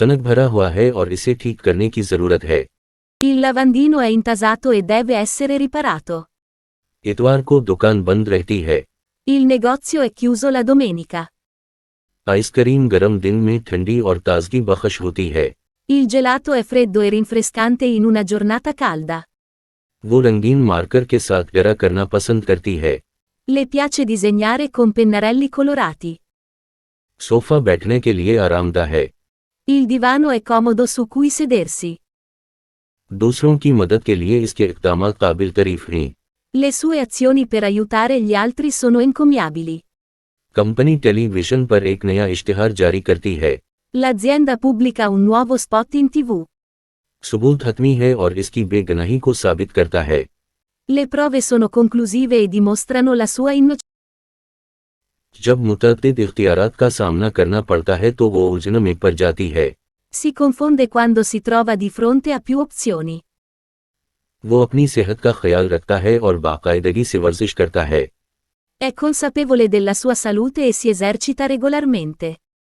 सनक भरा हुआ है और इसे ठीक करने की जरूरत है। Il lavandino è intasato e deve essere riparato. इतवार को दुकान बंद रहती है। Il negozio è chiuso la domenica. Ice cream गर्म दिन में ठंडी और ताजगी बख्श होती है। Il gelato è freddo e rinfrescante in una giornata calda. वो रंगीन मार्कर के साथ गहरा करना पसंद करती है। Le piace disegnare con pennarelli colorati. Sofa बैठने के लिए आरामदायक है। Il divano è comodo su cui sedersi. दूसरों की मदद के लिए इसके इक़दाम काबिल तारीफ हैं। Le sue azioni per aiutare gli altri sono encomiabili. Company television पर एक नया इश्तिहार जारी करती है। L'azienda pubblica un nuovo spot in TV. सबूत हतमी है और इसकी बेगुनाही को साबित करता है। Le prove sono conclusive e dimostrano la sua innocenza. जब मुतअद्दिद इख्तियारात का सामना करना पड़ता है तो वो उलझन में पड़ जाती है। Si confonde quando si trova di fronte a più opzioni. वो अपनी सेहत का ख्याल रखता है और बाकायदगी से वर्जिश करता है। È consapevole della sua salute e si esercita regolarmente.